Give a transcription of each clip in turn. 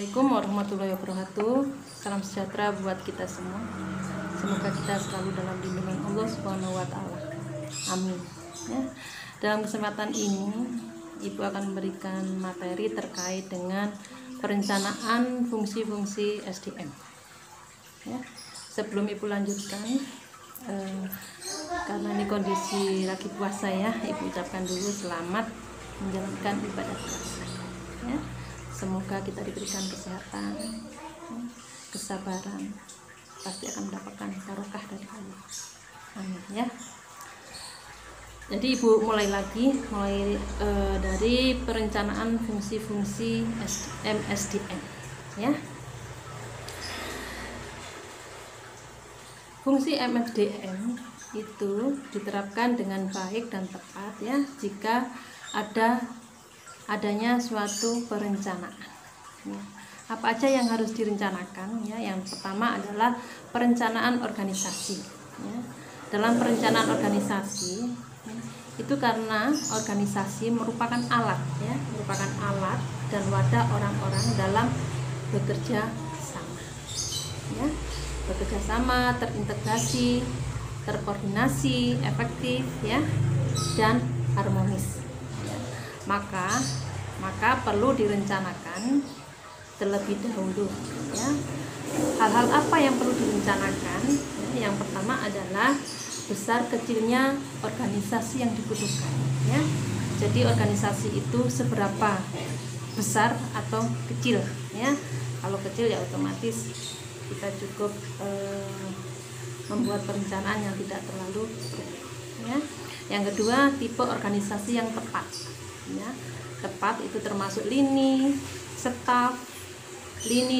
Assalamualaikum warahmatullahi wabarakatuh. Salam sejahtera buat kita semua. Semoga kita selalu dalam lindungan Allah Subhanahu wa taala. Amin. Ya. Dalam kesempatan ini, Ibu akan memberikan materi terkait dengan perencanaan fungsi-fungsi SDM. Ya. Sebelum Ibu lanjutkan, karena ini kondisi lagi puasa ya, Ibu ucapkan dulu selamat menjalankan ibadah puasa. Ya. Semoga kita diberikan kesehatan, kesabaran, pasti akan mendapatkan barokah dari Allah. Amin ya. Jadi Ibu mulai dari perencanaan fungsi-fungsi MSDM ya. Fungsi MSDM itu diterapkan dengan baik dan tepat ya jika adanya suatu perencanaan ya. Apa aja yang harus direncanakan ya? Yang pertama adalah perencanaan organisasi ya. Dalam perencanaan organisasi ya, itu karena organisasi merupakan alat ya, merupakan alat dan wadah orang-orang dalam bekerja sama ya. Bekerja sama, terintegrasi, terkoordinasi, efektif ya, dan harmonis. Maka perlu direncanakan terlebih dahulu ya. Hal-hal apa yang perlu direncanakan ya, yang pertama adalah besar kecilnya organisasi yang dibutuhkan ya. Jadi organisasi itu seberapa besar atau kecil ya. Kalau kecil ya otomatis kita cukup membuat perencanaan yang tidak terlalu ya. Yang kedua, tipe organisasi yang tepat ya. Tepat itu termasuk lini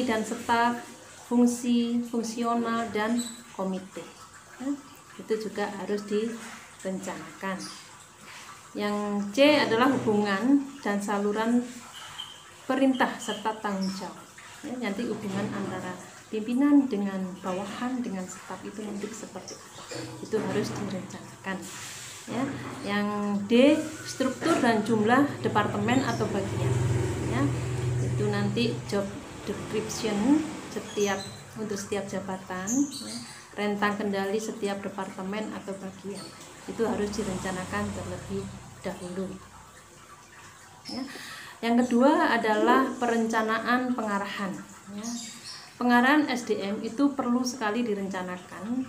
dan staf, fungsi, fungsional dan komite ya. Itu juga harus direncanakan. Yang C adalah hubungan dan saluran perintah serta tanggung jawab ya. Nanti hubungan antara pimpinan dengan bawahan dengan staf itu nanti seperti apa, itu harus direncanakan ya. Yang D, struktur dan jumlah departemen atau bagian ya. Itu nanti job description untuk setiap jabatan ya. Rentang kendali setiap departemen atau bagian itu harus direncanakan terlebih dahulu ya. Yang kedua adalah perencanaan pengarahan ya. Pengarahan SDM itu perlu sekali direncanakan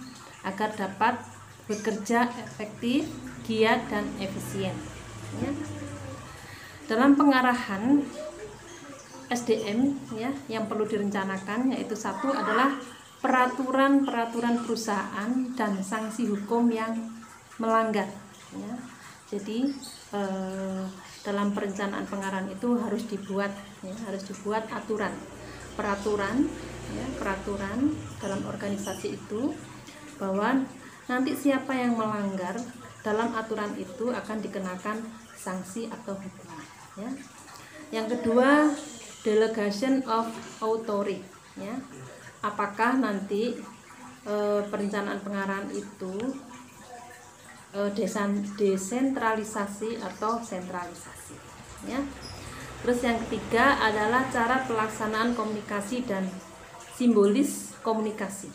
agar dapat bekerja efektif, giat dan efisien ya. Dalam pengarahan SDM ya, yang perlu direncanakan yaitu satu adalah peraturan perusahaan dan sanksi hukum yang melanggar ya. Jadi dalam perencanaan pengarahan itu harus dibuat peraturan dalam organisasi itu bahwa nanti siapa yang melanggar dalam aturan itu akan dikenakan sanksi atau hukuman ya. Yang kedua, delegation of authority ya. Apakah nanti perencanaan pengarahan itu desentralisasi atau sentralisasi ya. Terus yang ketiga adalah cara pelaksanaan komunikasi dan simbolis komunikasi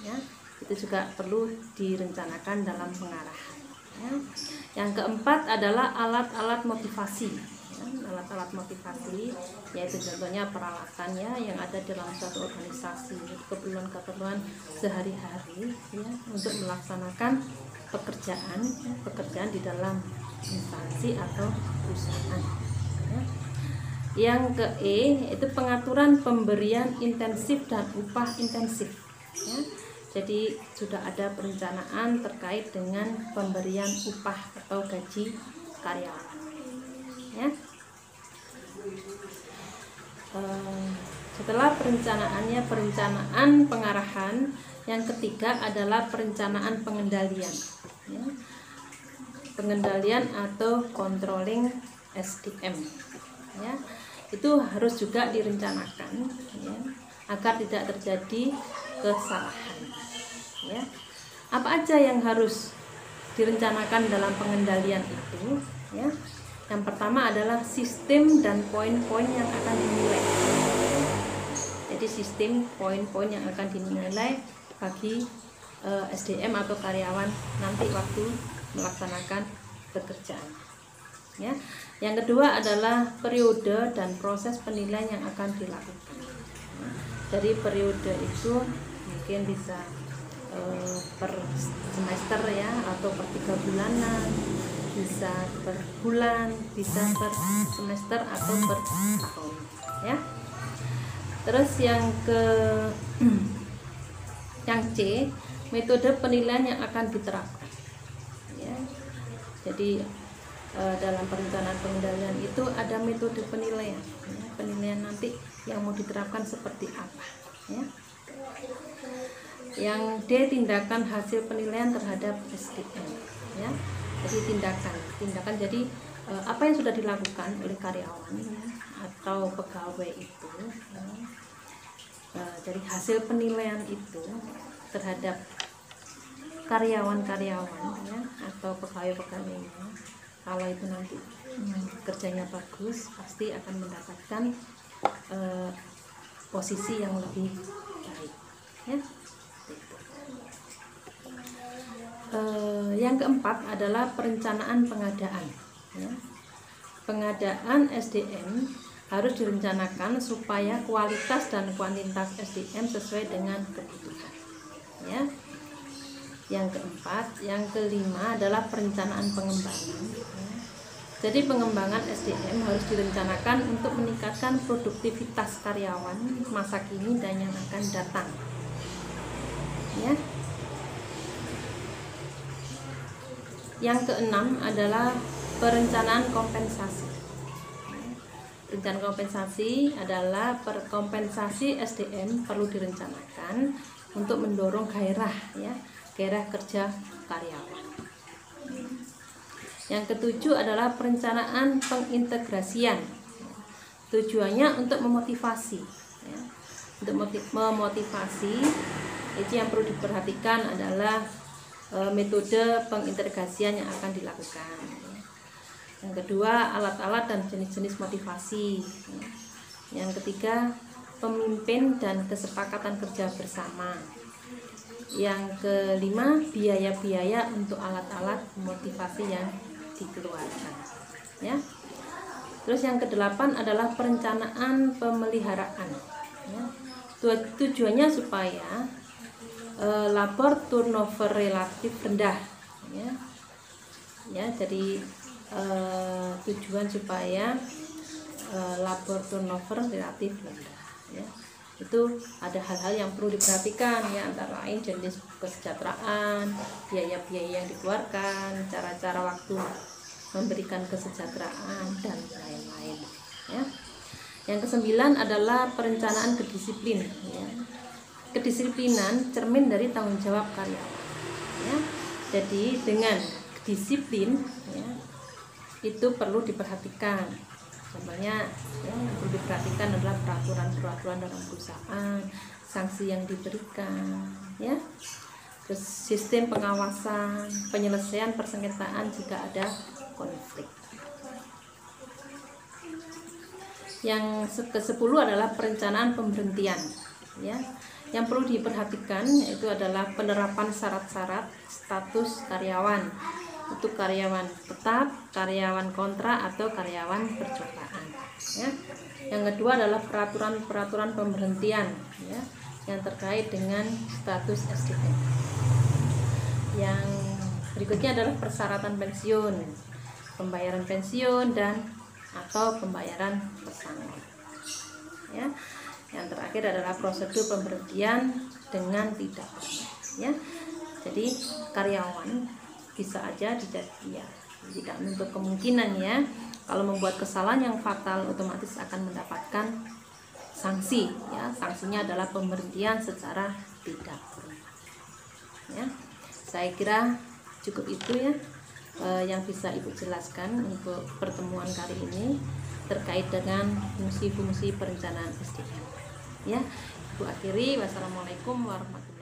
ya. Itu juga perlu direncanakan dalam pengarahan ya. Yang keempat adalah alat-alat motivasi ya. Alat-alat motivasi yaitu contohnya peralatannya yang ada dalam suatu organisasi, keperluan sehari-hari ya, untuk melaksanakan pekerjaan di dalam instansi atau perusahaan ya. Yang ke E itu pengaturan pemberian intensif dan upah intensif ya. Jadi sudah ada perencanaan terkait dengan pemberian upah atau gaji karyawan ya. Setelah perencanaan pengarahan, yang ketiga adalah perencanaan pengendalian ya. Pengendalian atau controlling SDM ya. Itu harus juga direncanakan ya, agar tidak terjadi kesalahan ya. Apa aja yang harus direncanakan dalam pengendalian itu ya. Yang pertama adalah sistem dan poin-poin yang akan dinilai sistem poin-poin yang akan dinilai bagi SDM atau karyawan nanti waktu melaksanakan pekerjaan. Ya. Yang kedua adalah periode dan proses penilaian yang akan dilakukan. Jadi periode itu mungkin bisa per semester ya, atau per 3 bulanan, bisa per bulan, bisa per semester atau per tahun ya. Terus yang C, metode penilaian yang akan diterapkan ya. Jadi dalam perencanaan pengendalian itu ada metode penilaian ya. Penilaian nanti yang mau diterapkan seperti apa ya. Yang D, tindakan hasil penilaian terhadap SDM ya. Jadi tindakan jadi apa yang sudah dilakukan oleh karyawan ya, atau pegawai itu ya. Jadi hasil penilaian itu terhadap karyawan-karyawan ya, atau pegawai-pegawainya, kalau itu nanti kerjanya bagus, pasti akan mendapatkan posisi yang lebih baik ya. Yang keempat adalah perencanaan pengadaan ya. Pengadaan SDM harus direncanakan supaya kualitas dan kuantitas SDM sesuai dengan kebutuhan ya. Yang keempat, yang kelima adalah perencanaan pengembangan ya. Jadi pengembangan SDM harus direncanakan untuk meningkatkan produktivitas karyawan masa kini dan yang akan datang ya. Yang keenam adalah perencanaan kompensasi. Rencana kompensasi adalah kompensasi SDM perlu direncanakan untuk mendorong gairah ya, gairah kerja karyawan. Yang ketujuh adalah perencanaan pengintegrasian. Tujuannya untuk memotivasi ya. Untuk memotivasi itu yang perlu diperhatikan adalah metode pengintegrasian yang akan dilakukan. Yang kedua, alat-alat dan jenis-jenis motivasi. Yang ketiga, pemimpin dan kesepakatan kerja bersama. Yang kelima, biaya-biaya untuk alat-alat motivasi yang dikeluarkan ya. Terus yang kedelapan adalah perencanaan pemeliharaan ya. Tujuannya supaya labor turnover relatif rendah ya. Jadi tujuan supaya labor turnover relatif rendah ya. Itu ada hal-hal yang perlu diperhatikan ya, antara lain jenis kesejahteraan, biaya-biaya yang dikeluarkan, cara-cara waktu memberikan kesejahteraan dan lain-lain ya. Yang kesembilan adalah perencanaan kedisiplin ya. Kedisiplinan cermin dari tanggung jawab karyawan ya. Jadi dengan disiplin ya, itu perlu diperhatikan. Contohnya ya, yang perlu diperhatikan adalah peraturan dalam perusahaan, sanksi yang diberikan ya. Terus sistem pengawasan, penyelesaian persengketaan jika ada konflik. Yang ke-10 adalah perencanaan pemberhentian ya. Yang perlu diperhatikan yaitu adalah penerapan syarat-syarat status karyawan untuk karyawan tetap, karyawan kontrak atau karyawan percobaan ya. Yang kedua adalah peraturan pemberhentian ya, yang terkait dengan status SDM. Yang berikutnya adalah persyaratan pensiun, pembayaran pensiun dan atau pembayaran pesangon ya. Yang terakhir adalah prosedur pemberhentian dengan tidak hormat ya. Jadi karyawan bisa aja tidak menutup kemungkinan ya, kalau membuat kesalahan yang fatal otomatis akan mendapatkan sanksi ya. Sanksinya adalah pemberhentian secara tidak hormat ya. Saya kira cukup itu ya yang bisa Ibu jelaskan untuk pertemuan kali ini terkait dengan fungsi-fungsi perencanaan SDM ya. Ibu akhiri, wassalamualaikum warahmatullahi wabarakatuh.